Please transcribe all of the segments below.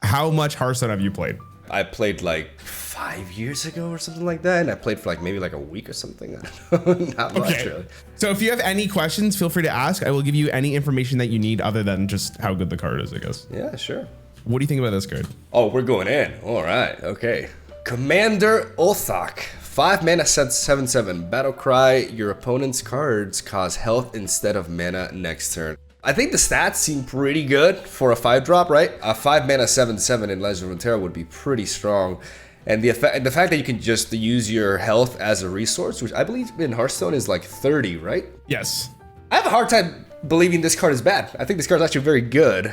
how much Hearthstone have you played? I played like 5 years ago or something like that, and I played for like maybe like a week or something. I don't know. Not much really. So if you have any questions, feel free to ask. I will give you any information that you need other than just how good the card is, I guess. Yeah, sure. What do you think about this card? Oh, we're going in. All right. Okay. Commander Othok. 5 mana, 7/7. Battle Cry. Your opponent's cards cause health instead of mana next turn. I think the stats seem pretty good for a 5-drop, right? A 5 mana 7/7 in Legends of Runeterra would be pretty strong. And the fact that you can just use your health as a resource, which I believe in Hearthstone is like 30, right? Yes. I have a hard time believing this card is bad. I think this card is actually very good,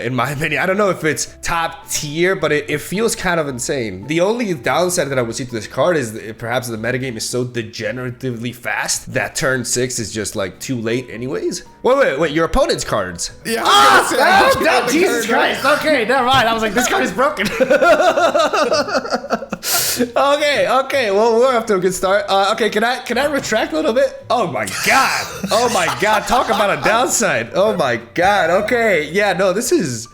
in my opinion. I don't know if it's top tier, but it feels kind of insane. The only downside that I would see to this card is that perhaps the metagame is so degeneratively fast that turn 6 is just like too late anyways. Wait, your opponent's cards. Yeah. Jesus Christ. Okay, never mind. I was like, this card is broken. Okay, well, we're off to a good start. Okay, can I retract a little bit? Oh my god, talk about a downside. Oh my god, okay, yeah, no, this is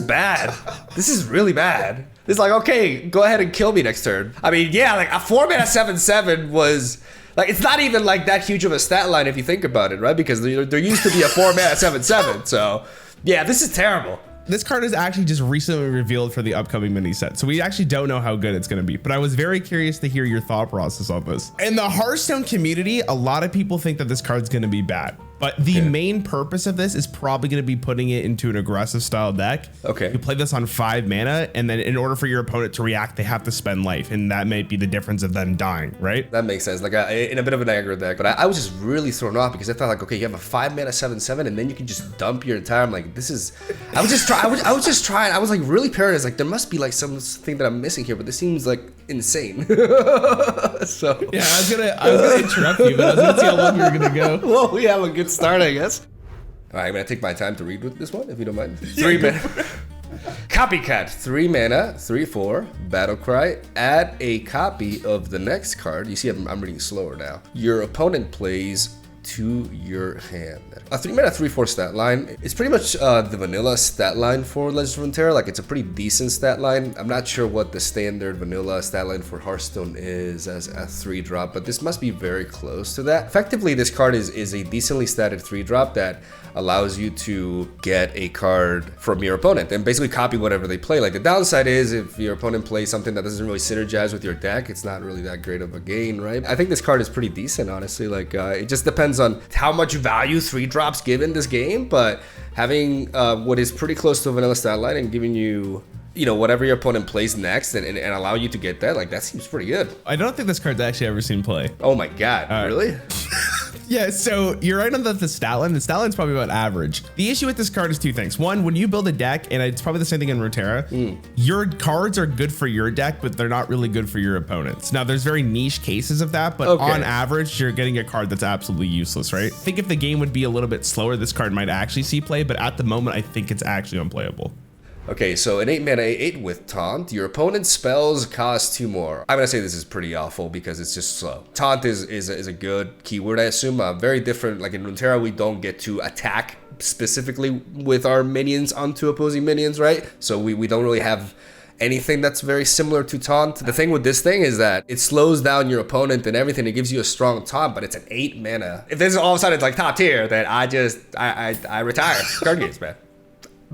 bad. This is really bad. It's like, okay, go ahead and kill me next turn. I mean, yeah, like a 4 mana 7/7 was, like, it's not even like that huge of a stat line if you think about it, right? Because there used to be a 4 mana 7/7, so yeah, this is terrible. This card is actually just recently revealed for the upcoming mini set, so we actually don't know how good it's going to be, but I was very curious to hear your thought process on this. In the Hearthstone community, a lot of people think that this card's going to be bad, but the main purpose of this is probably going to be putting it into an aggressive style deck. Okay. You play this on 5 mana, and then in order for your opponent to react, they have to spend life, and that might be the difference of them dying, right? That makes sense. Like in a bit of an aggro deck, but I was just really thrown off because I thought like, okay, you have a 5 mana 7/7, and then you can just dump your entire. I'm like, this is. I was just trying. I was like really paranoid. Like there must be like something that I'm missing here, but this seems like insane. So yeah, I was gonna interrupt you, but I was gonna see how long you were gonna go. Well, we have a good start, I guess. All right, I'm gonna take my time to read with this one, if you don't mind. 3 mana. Copycat, 3 mana, 3/4, Battle Cry. Add a copy of the next card. You see, I'm reading slower now. Your opponent plays to your hand. A 3 mana 3/4 stat line. It's pretty much the vanilla stat line for Legends of Runeterra. Like, it's a pretty decent stat line. I'm not sure what the standard vanilla stat line for Hearthstone is as a 3-drop, but this must be very close to that. Effectively, this card is a decently statted 3-drop that allows you to get a card from your opponent and basically copy whatever they play. Like, the downside is if your opponent plays something that doesn't really synergize with your deck, it's not really that great of a gain, right? I think this card is pretty decent, honestly. Like, it just depends on how much value 3-drops give in this game, but having what is pretty close to a vanilla stat line and giving you, you know, whatever your opponent plays next and allow you to get that, like, that seems pretty good. I don't think this card's actually ever seen play. Oh my god, really? Yeah, so you're right on the stat line. The stat line's probably about average. The issue with this card is 2 things. One, when you build a deck, and it's probably the same thing in Runeterra, your cards are good for your deck, but they're not really good for your opponents. Now, there's very niche cases of that, but on average, you're getting a card that's absolutely useless, right? I think if the game would be a little bit slower, this card might actually see play, but at the moment, I think it's actually unplayable. Okay, so an 8 mana 8 with Taunt. Your opponent's spells cost 2 more. I'm gonna say this is pretty awful because it's just slow. Taunt is a good keyword, I assume. Very different. Like in Runeterra, we don't get to attack specifically with our minions onto opposing minions, right? So we don't really have anything that's very similar to Taunt. The thing with this thing is that it slows down your opponent and everything. It gives you a strong Taunt, but it's an 8 mana. If this is all of a sudden it's like top tier, then I retire. Card games, man.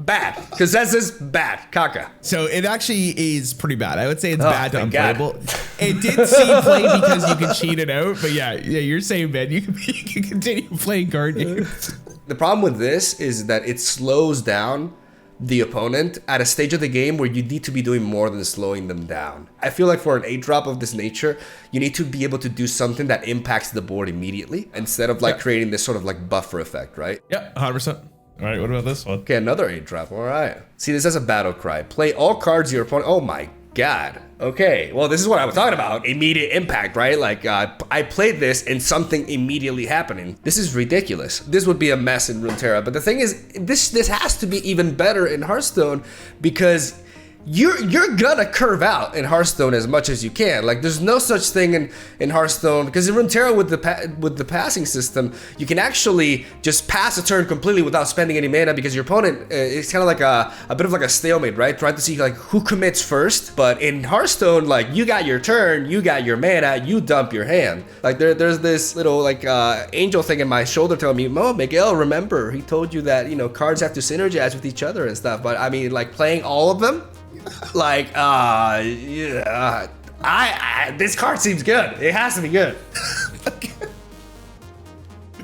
Bad. Consensus, bad. Kaka. So it actually is pretty bad. I would say it's bad to unplayable. It did see play because you can cheat it out, but yeah, you're saying, man, you can continue playing card games. The problem with this is that it slows down the opponent at a stage of the game where you need to be doing more than slowing them down. I feel like for an 8-drop of this nature, you need to be able to do something that impacts the board immediately instead of like creating this sort of like buffer effect, right? Yeah, 100%. All right, what about this one? Okay, another 8-drop. All right. See, this has a battle cry. Play all cards your opponent. Oh my god. Okay, well, this is what I was talking about. Immediate impact, right? Like, I played this and something immediately happening. This is ridiculous. This would be a mess in Runeterra. But the thing is, this has to be even better in Hearthstone because you're gonna curve out in Hearthstone as much as you can. Like there's no such thing in Hearthstone, because in Runeterra with the passing system, you can actually just pass a turn completely without spending any mana, because your opponent it's kind of like a bit of like a stalemate, right? Trying to see like who commits first. But in Hearthstone, like you got your turn, you got your mana, you dump your hand. Like there's this little like angel thing in my shoulder telling me, "Mo, Miguel, remember he told you that, you know, cards have to synergize with each other and stuff." But I mean, like playing all of them, like yeah, this card seems good. It has to be good.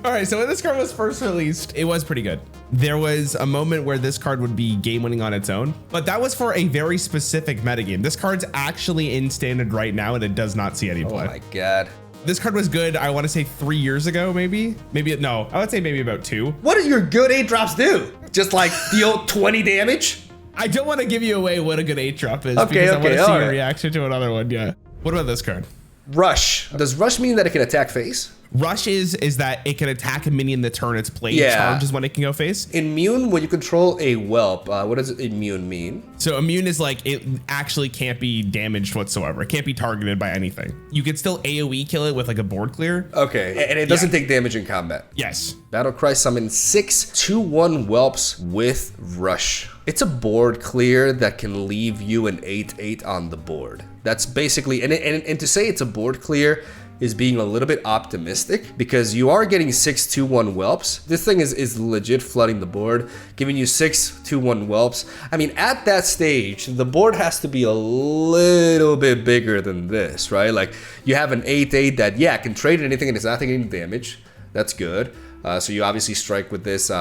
All right, so when this card was first released, it was pretty good. There was a moment where this card would be game winning on its own, but that was for a very specific metagame. This card's actually in standard right now, and it does not see any play. Oh my god. This card was good, I want to say 3 years ago, maybe. No, I would say maybe about 2. What do your good 8-drops do? Just like deal 20 damage? I don't want to give you away what a good 8-drop is, Okay, because I want to see all your right. reaction to another one, yeah. What about this card? Rush. Does Rush mean that it can attack face? Rush is that it can attack a minion the turn it's played. Yeah. Charge is when it can go face. Immune, when you control a whelp, what does immune mean? So immune is like it actually can't be damaged whatsoever. It can't be targeted by anything. You can still AoE kill it with like a board clear. Okay, and it doesn't take damage in combat. Yes. Battlecry summons 6 2/1 whelps with Rush. It's a board clear that can leave you an 8/8 on the board. That's basically, and to say it's a board clear is being a little bit optimistic, because you are getting 6 2/1 whelps. This thing is legit flooding the board, giving you 6 2/1 whelps. I mean, at that stage, the board has to be a little bit bigger than this, right? Like you have an 8/8 that, yeah, can trade anything and it's not taking any damage. That's good. So you obviously strike with this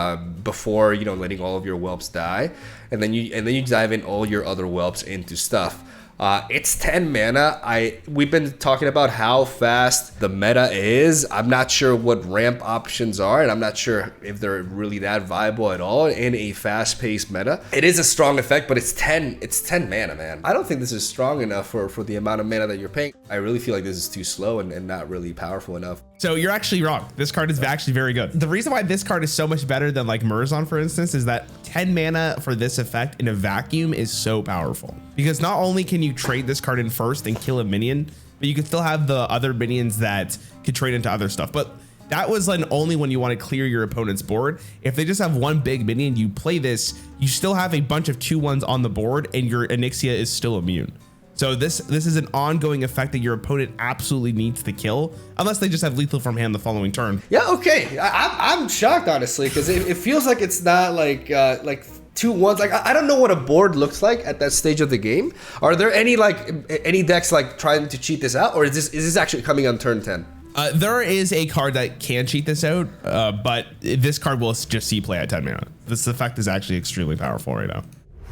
before, you know, letting all of your whelps die, and then you dive in all your other whelps into stuff. It's 10 mana. We've been talking about how fast the meta is. I'm not sure what ramp options are, and I'm not sure if they're really that viable at all in a fast-paced meta. It is a strong effect, but it's 10 mana, man. I don't think this is strong enough for the amount of mana that you're paying. I really feel like this is too slow and not really powerful enough. So you're actually wrong. This card is actually very good. The reason why this card is so much better than like Murzon, for instance, is that 10 mana for this effect in a vacuum is so powerful, because not only can you trade this card in first and kill a minion, but you can still have the other minions that could trade into other stuff. But that was like only when you want to clear your opponent's board. If they just have one big minion, you play this, you still have a bunch of 2/1s on the board, and your Onyxia is still immune. So this is an ongoing effect that your opponent absolutely needs to kill, unless they just have lethal from hand the following turn. Yeah, okay. I'm shocked, honestly, because it feels like it's not like 2/1s. Like I don't know what a board looks like at that stage of the game. Are there any decks like trying to cheat this out, or is this actually coming on turn 10? There is a card that can cheat this out, but this card will just see play at 10 mana. This effect is actually extremely powerful right now.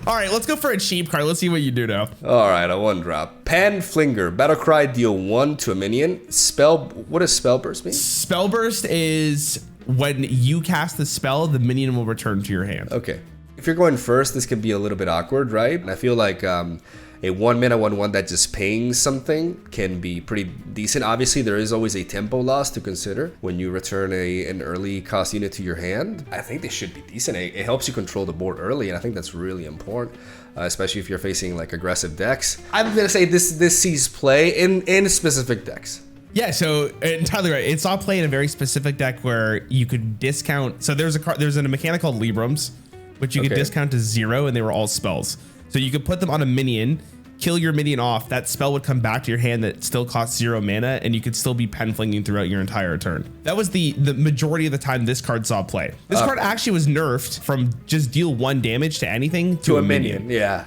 All right, let's go for a cheap card. Let's see what you do now. All right, a 1-drop. Panflinger. Battlecry, deal 1 to a minion. What does Spellburst mean? Spellburst is when you cast the spell, the minion will return to your hand. Okay. If you're going first, this can be a little bit awkward, right? And I feel like a 1-mana 1/1 that just pings something can be pretty decent. Obviously, there is always a tempo loss to consider when you return an early cost unit to your hand. I think they should be decent. It helps you control the board early, and I think that's really important, especially if you're facing like aggressive decks. I'm gonna say this sees play in specific decks. Yeah, so entirely right. It's all play in a very specific deck where you could discount. So there's a mechanic called Librams, which you could discount to 0, and they were all spells. So you could put them on a minion, kill your minion off, that spell would come back to your hand that still costs 0 mana, and you could still be pen flinging throughout your entire turn. That was the majority of the time this card saw play. This card actually was nerfed from just deal 1 damage to anything to a minion. Yeah.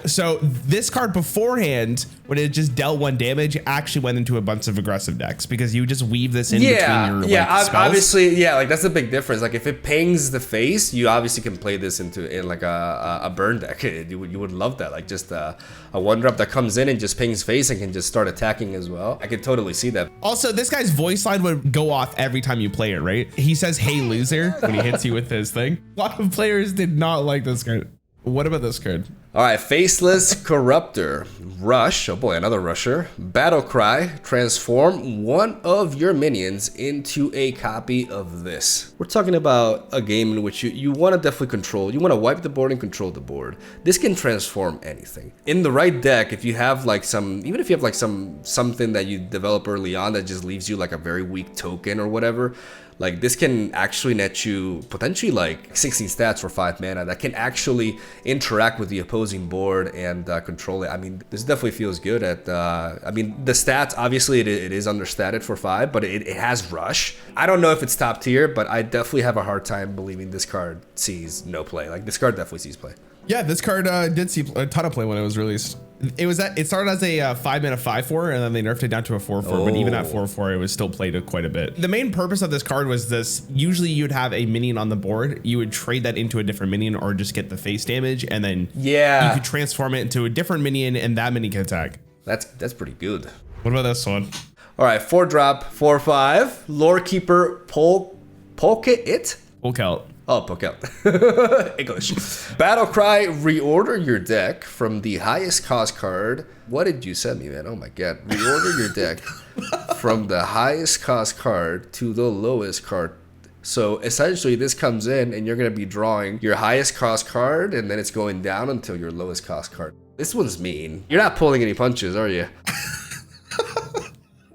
So this card beforehand, when it just dealt 1 damage, actually went into a bunch of aggressive decks, because you just weave this in between your spells. Obviously, like that's a big difference. Like if it pings the face, you obviously can play this in like a burn deck. You would love that. Like just a 1-drop that comes in and just pings face and can just start attacking as well. I could totally see that. Also, this guy's voice line would go off every time you play it, right? He says, "Hey, loser," when he hits you with his thing. A lot of players did not like this card. What about this card? All right, Faceless Corruptor, Rush, oh boy, another Rusher, Battle Cry, transform one of your minions into a copy of this. We're talking about a game in which you want to definitely control, you want to wipe the board and control the board. This can transform anything. In the right deck, if you have like even if you have like something that you develop early on that just leaves you like a very weak token or whatever, like this can actually net you potentially like 16 stats for 5 mana that can actually interact with the opposing board and control it. I mean, this definitely feels good at, I mean, the stats, obviously it is understated for 5, but it has Rush. I don't know if it's top tier, but I definitely have a hard time believing this card sees no play. Like this card definitely sees play. Yeah, this card did see a ton of play when it was released. It started as a 5 mana 5/4, and then they nerfed it down to a 4/4. But even at 4/4, it was still played quite a bit. The main purpose of this card was this: usually you'd have a minion on the board, you would trade that into a different minion, or just get the face damage, and then you could transform it into a different minion, and that minion can attack. That's pretty good. What about this one? All right, 4-drop, 4/5, Lorekeeper Polka-It. Polka-It. Oh, poke out. English. Battle Cry, reorder your deck from the highest cost card. What did you send me, man? Oh my god. Reorder your deck from the highest cost card to the lowest card. So essentially this comes in and you're going to be drawing your highest cost card and then it's going down until your lowest cost card. This one's mean. You're not pulling any punches, are you?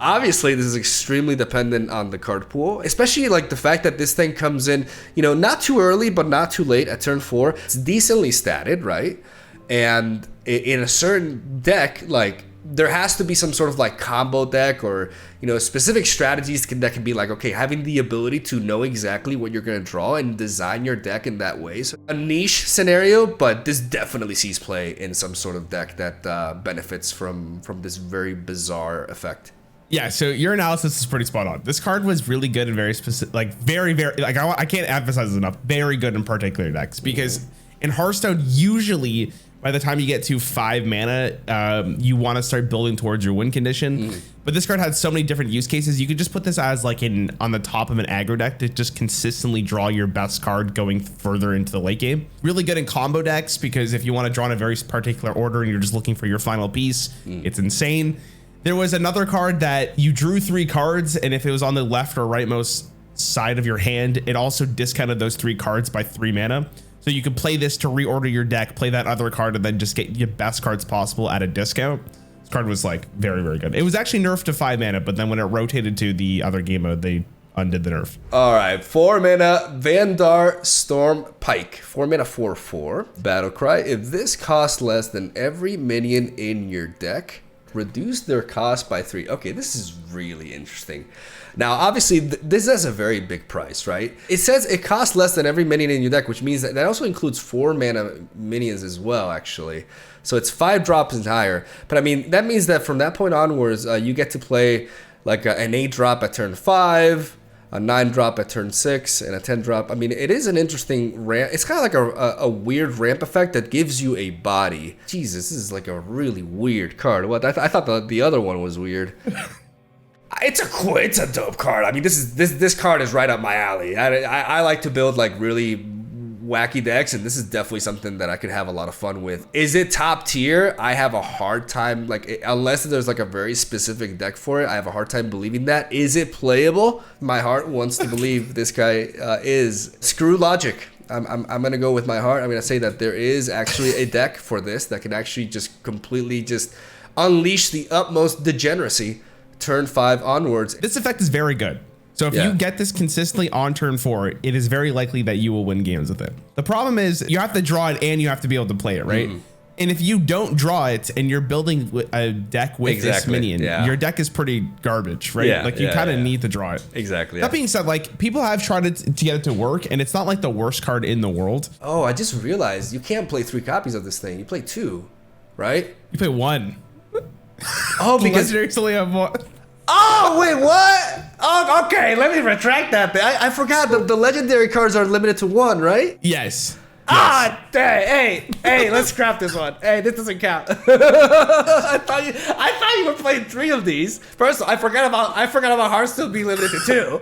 Obviously, this is extremely dependent on the card pool, especially like the fact that this thing comes in, you know, not too early, but not too late at turn 4. It's decently statted, right? And in a certain deck, like there has to be some sort of like combo deck or, you know, specific strategies that can be like, okay, having the ability to know exactly what you're going to draw and design your deck in that way. So a niche scenario, but this definitely sees play in some sort of deck that benefits from this very bizarre effect. Yeah, so your analysis is pretty spot on. This card was really good and very specific, like very, like I can't emphasize this enough, very good in particular decks, because in Hearthstone, usually by the time you get to 5 mana, you want to start building towards your win condition. But this card had so many different use cases. You could just put this as like on the top of an aggro deck to just consistently draw your best card going further into the late game. Really good in combo decks, because if you want to draw in a very particular order and you're just looking for your final piece, it's insane. There was another card that you drew 3 cards, and if it was on the left or rightmost side of your hand, it also discounted those 3 cards by 3 mana. So you could play this to reorder your deck, play that other card, and then just get your best cards possible at a discount. This card was like very, very good. It was actually nerfed to 5 mana, but then when it rotated to the other game mode, they undid the nerf. All right, 4 mana Vandar Storm Pike, 4 mana 4/4 Battle Cry. If this costs less than every minion in your deck, reduce their cost by 3. Okay, this is really interesting. Now, obviously, this has a very big price, right? It says it costs less than every minion in your deck, which means that also includes 4 mana minions as well, actually. So it's 5 drops and higher. But I mean, that means that from that point onwards, you get to play like an 8 drop at turn 5, a 9 drop at turn 6, and a 10 drop. I mean, it is an interesting ramp. It's kind of like a weird ramp effect that gives you a body. Jesus, this is like a really weird card. What I thought the other one was weird. It's a dope card. I mean, this card is right up my alley. I like to build like really wacky decks, and this is definitely something that I could have a lot of fun with. Is it top tier? I have a hard time, like, unless there's like a very specific deck for it, I have a hard time believing that. Is it playable? My heart wants to believe this guy is. Screw logic. I'm gonna go with my heart. I'm gonna say that there is actually a deck for this that can actually just completely just unleash the utmost degeneracy turn 5 onwards. This effect is very good. So if you get this consistently on turn 4, it is very likely that you will win games with it. The problem is you have to draw it and you have to be able to play it, right? And if you don't draw it and you're building a deck with this minion, your deck is pretty garbage, right? Like you kind of need to draw it. Exactly. That being said, like people have tried to get it to work, and it's not like the worst card in the world. Oh, I just realized you can't play 3 copies of this thing. You play 2, right? You play 1. Oh, because legendaries only have 1. Oh, wait, what? Oh, okay, let me retract that. I forgot the legendary cards are limited to 1, right? Yes. Ah, dang. Hey, let's scrap this one. Hey, this doesn't count. I thought you were playing 3 of these. First of all, I forgot about Hearthstone being limited to 2.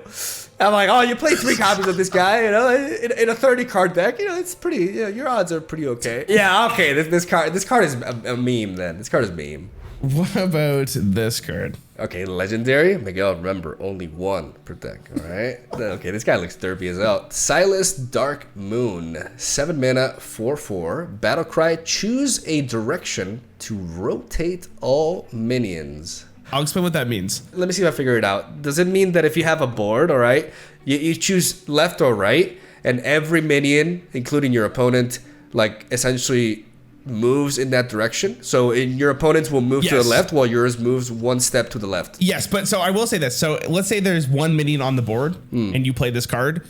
I'm like, oh, you play 3 copies of this guy, you know, in a 30 card deck, you know, it's pretty, you know, your odds are pretty okay. Yeah, okay, this card is a meme then. This card is meme. What about this card? Okay, legendary. Miguel, remember, only 1 per deck, all right? Okay, this guy looks derpy as hell. Silas Dark Moon, 7 mana, 4/4. Battlecry, choose a direction to rotate all minions. I'll explain what that means. Let me see if I figure it out. Does it mean that if you have a board, all right, you choose left or right, and every minion, including your opponent, like essentially moves in that direction? So your opponents will move to the left while yours moves 1 step to the left. Yes, but so I will say this. So let's say there's 1 minion on the board and you play this card.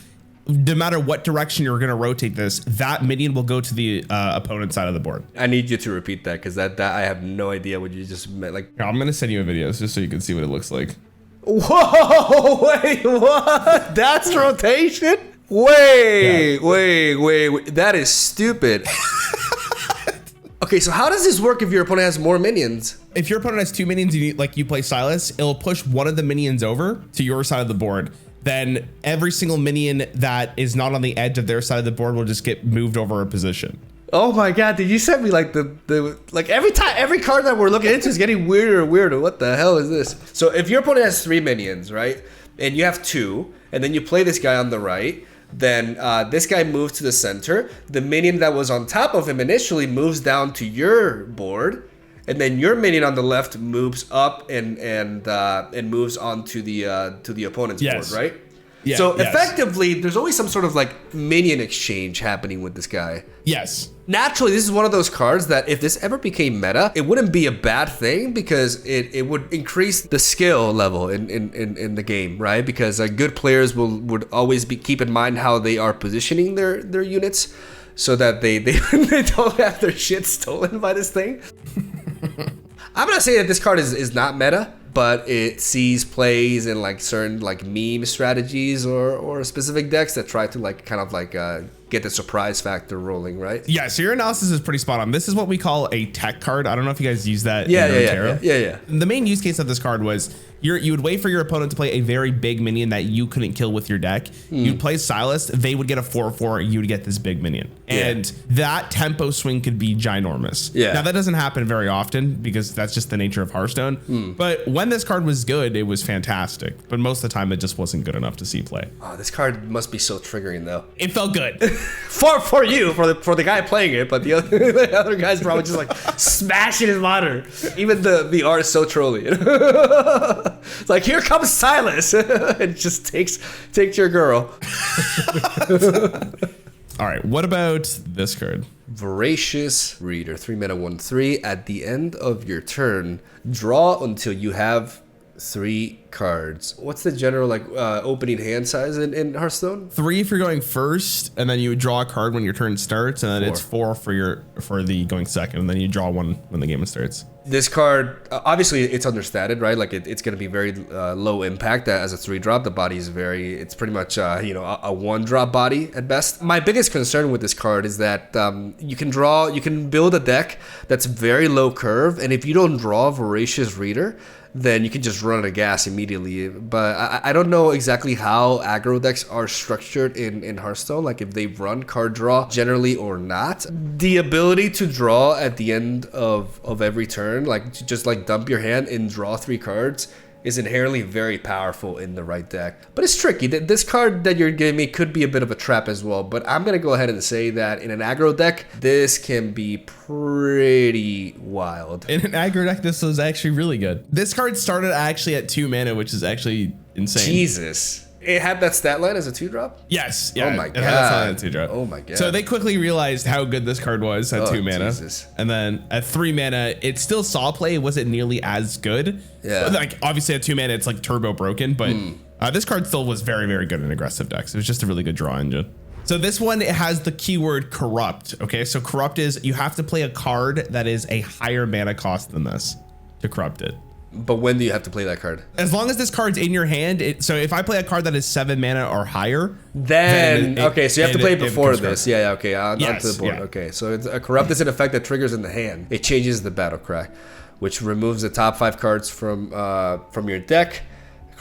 No matter what direction you're going to rotate this, that minion will go to the opponent's side of the board. I need you to repeat that because that I have no idea what you just meant. Like, Here, I'm going to send you a video just so you can see what it looks like. whoa, wait, what? That's rotation? Wait. That is stupid. Okay, so how does this work if your opponent has more minions? If your opponent has 2 minions, you play Silas, it'll push one of the minions over to your side of the board. Then every single minion that is not on the edge of their side of the board will just get moved over a position. Oh my god, did you send me like like every card that we're looking into is getting weirder and weirder. What the hell is this? So if your opponent has 3 minions, right? And you have 2, and then you play this guy on the right, then this guy moves to the center. The minion that was on top of him initially moves down to your board, and then your minion on the left moves up and moves on to the opponent's board, right? Yeah, so effectively, there's always some sort of like minion exchange happening with this guy. Yes. Naturally, this is one of those cards that if this ever became meta, it wouldn't be a bad thing because it would increase the skill level in the game, right? Because good players would always keep in mind how they are positioning their units so that they don't have their shit stolen by this thing. I'm gonna say that this card is not meta, but it sees plays in like certain like meme strategies or specific decks that try to like kind of like get the surprise factor rolling, right? Yeah, so your analysis is pretty spot on. This is what we call a tech card. I don't know if you guys use that in Runeterra. Yeah. The main use case of this card was you would wait for your opponent to play a very big minion that you couldn't kill with your deck. You'd play Silas, they would get a 4/4, you would get this big minion. And that tempo swing could be ginormous. Yeah. Now that doesn't happen very often because that's just the nature of Hearthstone. But when this card was good, it was fantastic. But most of the time it just wasn't good enough to see play. Oh, this card must be so triggering though. It felt good. for you, for the guy playing it, but the other guy's probably just like smashing his monitor. Even the art is so trolly. It's like, here comes Silas. It just takes your girl. All right, what about this card? Voracious Reader, 3 mana, 1/3. At the end of your turn, draw until you have 3 cards. What's the general like opening hand size in Hearthstone? 3 if you're going first, and then you would draw a card when your turn starts, and then 4. it's 4 for the going second, and then you draw 1 when the game starts. This card, obviously it's understated, right? Like it's going to be very low impact as a 3-drop. The body is it's pretty much a 1-drop body at best. My biggest concern with this card is that you can build a deck that's very low curve, and if you don't draw Voracious Reader, then you can just run out of gas immediately. But I don't know exactly how aggro decks are structured in Hearthstone, like if they run card draw generally or not. The ability to draw at the end of every turn, like to just like dump your hand and draw 3 cards, is inherently very powerful in the right deck. But it's tricky. This card that you're giving me could be a bit of a trap as well. But I'm going to go ahead and say that in an aggro deck, this can be pretty wild. In an aggro deck, this was actually really good. This card started actually at 2 mana, which is actually insane. Jesus. It had that stat line as a 2-drop? Yes. Yeah. Oh my god. It had that stat line as a 2-drop. Oh my god. So they quickly realized how good this card was at 2 mana. Jesus. And then at 3 mana, it still saw play. It wasn't nearly as good. Yeah. Like obviously at 2 mana, it's like turbo broken, but this card still was very, very good in aggressive decks. It was just a really good draw engine. So this one, it has the keyword corrupt. Okay, so corrupt is you have to play a card that is a higher mana cost than this to corrupt it. But when do you have to play that card? As long as this card's in your hand, so if I play a card that is 7 mana or higher, then okay, so you have to play it before this. Corrupt. Yeah, okay, onto the board. Yeah. Okay, so it's a corrupt is an effect that triggers in the hand. It changes the battle cry, which removes the top 5 cards from your deck.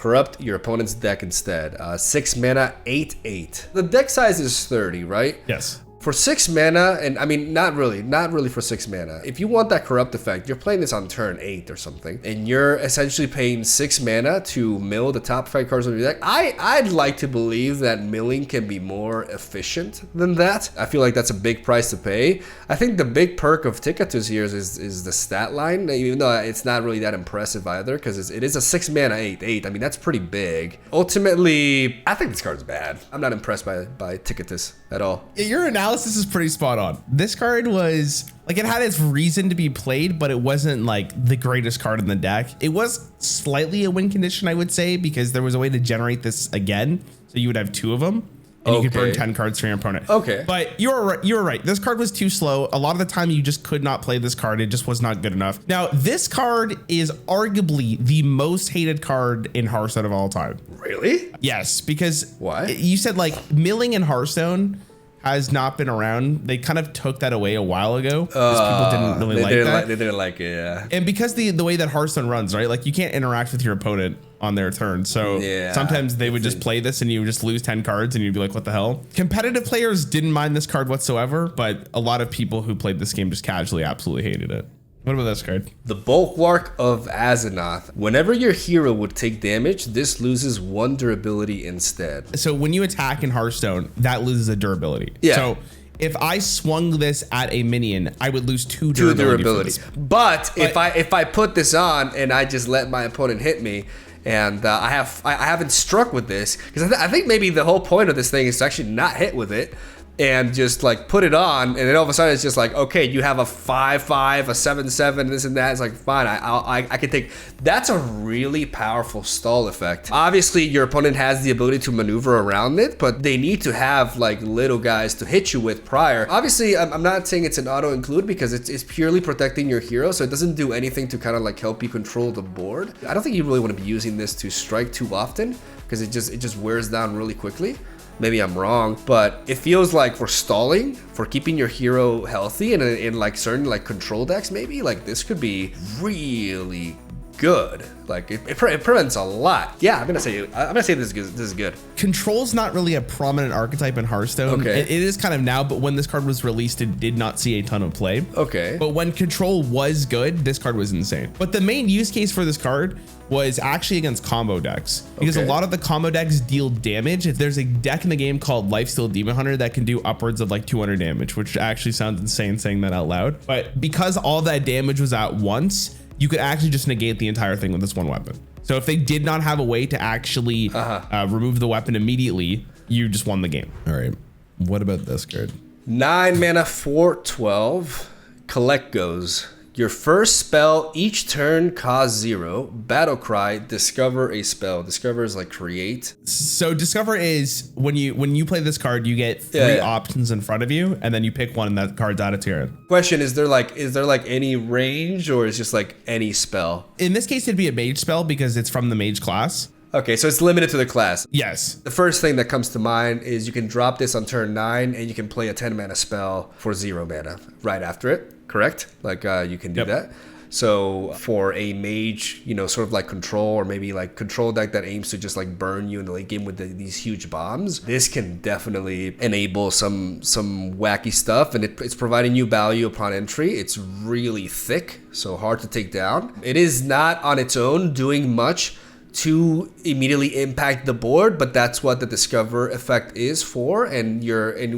corrupt your opponent's deck instead. 6 mana, 8/8. The deck size is 30, right? Yes. For 6 mana, and I mean, not really for 6 mana. If you want that corrupt effect, you're playing this on turn 8 or something, and you're essentially paying 6 mana to mill the top 5 cards of your deck. I'd like to believe that milling can be more efficient than that. I feel like that's a big price to pay. I think the big perk of Tickatus here is the stat line, even though it's not really that impressive either, because it is a 6 mana 8/8. I mean, that's pretty big. Ultimately, I think this card is bad. I'm not impressed by Tickatus at all. Yeah, your analysis is pretty spot on. This card was like, it had its reason to be played, but it wasn't like the greatest card in the deck. It was slightly a win condition, I would say, because there was a way to generate this again. So you would have 2 of them. And you could burn 10 cards from your opponent. Okay. But you were right. This card was too slow. A lot of the time you just could not play this card. It just was not good enough. Now, this card is arguably the most hated card in Hearthstone of all time. Really? Yes, because why? You said like milling in Hearthstone has not been around. They kind of took that away a while ago because people didn't really like that. They didn't like it, yeah. And because the way that Hearthstone runs, right? Like you can't interact with your opponent on their turn. So sometimes they would just play this and you would just lose 10 cards and you'd be like, what the hell? Competitive players didn't mind this card whatsoever, but a lot of people who played this game just casually absolutely hated it. What about this card? The Bulwark of Azeroth. Whenever your hero would take damage, this loses 1 durability instead. So when you attack in Hearthstone, that loses a durability. Yeah. So if I swung this at a minion, I would lose 2 durability. But if I put this on and I just let my opponent hit me, and I haven't struck with this, because I think maybe the whole point of this thing is to actually not hit with it and just like put it on, and then all of a sudden it's just like, okay, you have a 5/5, a 7/7, this and that. It's like, fine, I can take. That's a really powerful stall effect. Obviously, your opponent has the ability to maneuver around it, but they need to have like little guys to hit you with prior. Obviously, I'm not saying it's an auto include because it's purely protecting your hero, so it doesn't do anything to kind of like help you control the board. I don't think you really want to be using this to strike too often because it just wears down really quickly. Maybe I'm wrong, but it feels like for stalling, for keeping your hero healthy, and in like certain like control decks, maybe like this could be really good. Like it prevents a lot. Yeah, I'm gonna say this is good. Control's not really a prominent archetype in Hearthstone. Okay. It is kind of now, but when this card was released, it did not see a ton of play. Okay. But when control was good, this card was insane. But the main use case for this card was actually against combo decks, because a lot of the combo decks deal damage. There's a deck in the game called Lifesteal Demon Hunter that can do upwards of like 200 damage, which actually sounds insane saying that out loud. But because all that damage was at once, you could actually just negate the entire thing with this one weapon. So if they did not have a way to actually remove the weapon immediately, you just won the game. All right. What about this card? 9 mana, 4/12. Collect goes. Your first spell each turn costs 0. Battle Cry, discover a spell. Discover is like create. So discover is when you play this card, you get 3 options in front of you, and then you pick one, and that card's added to your hand. Question: is there like any range, or is just like any spell? In this case, it'd be a mage spell because it's from the mage class. Okay, so it's limited to the class. Yes. The first thing that comes to mind is you can drop this on turn 9, and you can play a 10 mana spell for 0 mana right after it. Correct? Like you can do that. So for a mage, sort of like control, or maybe like control deck that aims to just like burn you in the late game with these huge bombs, this can definitely enable some wacky stuff, and it's providing you value upon entry. It's really thick, so hard to take down. It is not on its own doing much to immediately impact the board, but that's what the discover effect is for. And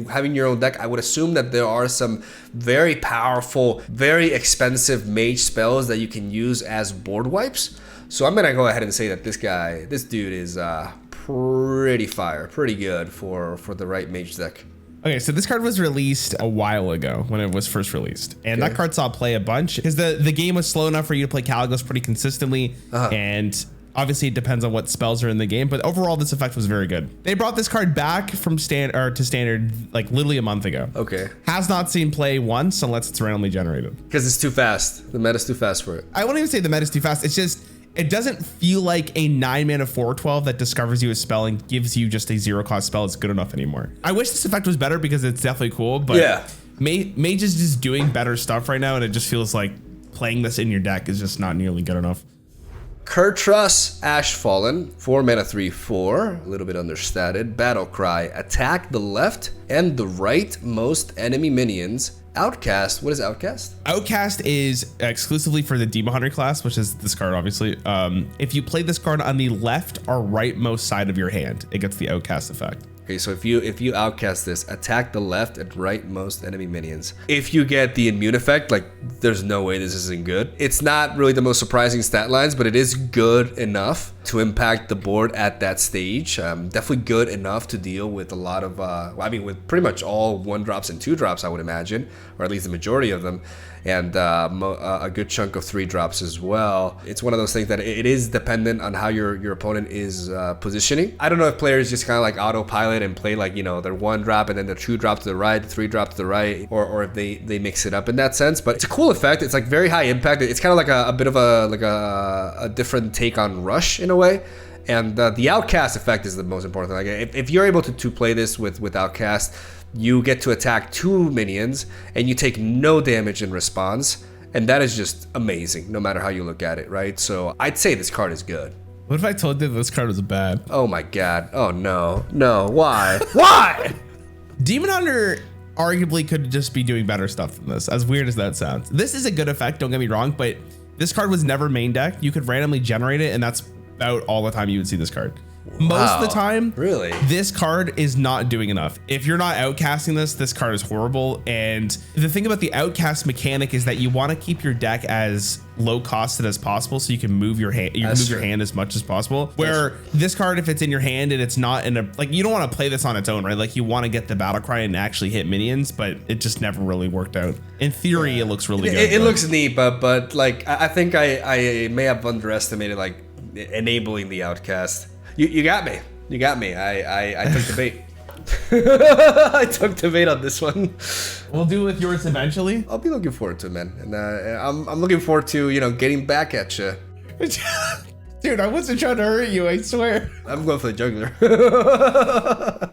having your own deck, I would assume that there are some very powerful, very expensive mage spells that you can use as board wipes. So I'm gonna go ahead and say that this dude is pretty fire, pretty good for the right mage deck. Okay, so this card was released a while ago when it was first released, and that card saw play a bunch because the game was slow enough for you to play Caligos pretty consistently, and obviously it depends on what spells are in the game, but overall this effect was very good. They brought this card back from standard like literally a month ago. Okay. Has not seen play once unless it's randomly generated. Because it's too fast. The meta's too fast for it. I won't even say the meta's too fast. It's just, it doesn't feel like a 9 mana 4/12 that discovers you a spell and gives you just a 0 cost spell is good enough anymore. I wish this effect was better because it's definitely cool, but Mage is just doing better stuff right now, and it just feels like playing this in your deck is just not nearly good enough. Kurtrus Ashfallen, 4 mana 3/4, a little bit understated. Battle Cry, attack the left and the right most enemy minions. Outcast, what is Outcast? Outcast is exclusively for the Demon Hunter class, which is this card, obviously. If you play this card on the left or rightmost side of your hand, it gets the Outcast effect. Okay, so if you outcast this, attack the left and rightmost enemy minions. If you get the immune effect, like there's no way this isn't good. It's not really the most surprising stat lines, but it is good enough to impact the board at that stage. Definitely good enough to deal with a lot of, with pretty much all 1-drops and 2-drops, I would imagine, or at least the majority of them, and a good chunk of 3-drops as well. It's one of those things that it is dependent on how your opponent is positioning. I don't know if players just kind of like autopilot and play like, you know, their 1-drop and then their 2-drop to the right, 3-drop to the right, or if they mix it up in that sense. But it's a cool effect. It's like very high impact. It's kind of like a bit of a different take on Rush in a way. And the Outcast effect is the most important. Like if you're able to play this with Outcast, you get to attack 2 minions and you take no damage in response. And that is just amazing, no matter how you look at it, right? So I'd say this card is good. What if I told you this card was bad? Oh my God. Oh no. No. Why? Why? Demon Hunter arguably could just be doing better stuff than this, as weird as that sounds. This is a good effect, don't get me wrong, but this card was never main deck. You could randomly generate it, and that's about all the time you would see this card. Most of the time, really, this card is not doing enough. If you're not outcasting this card is horrible. And the thing about the outcast mechanic is that you want to keep your deck as low costed as possible, so you can move your hand. Your hand as much as possible. Where this card, if it's in your hand and it's not in a, like, you don't want to play this on its own, right? Like, you want to get the battle cry and actually hit minions, but it just never really worked out. In theory, it looks really good. It looks neat, but like I think I may have underestimated like enabling the outcast. You got me. You got me. I took the bait. I took the bait on this one. We'll do it with yours eventually. I'll be looking forward to it, man. And I'm looking forward to, you know, getting back at you. Dude, I wasn't trying to hurt you, I swear. I'm going for the juggler.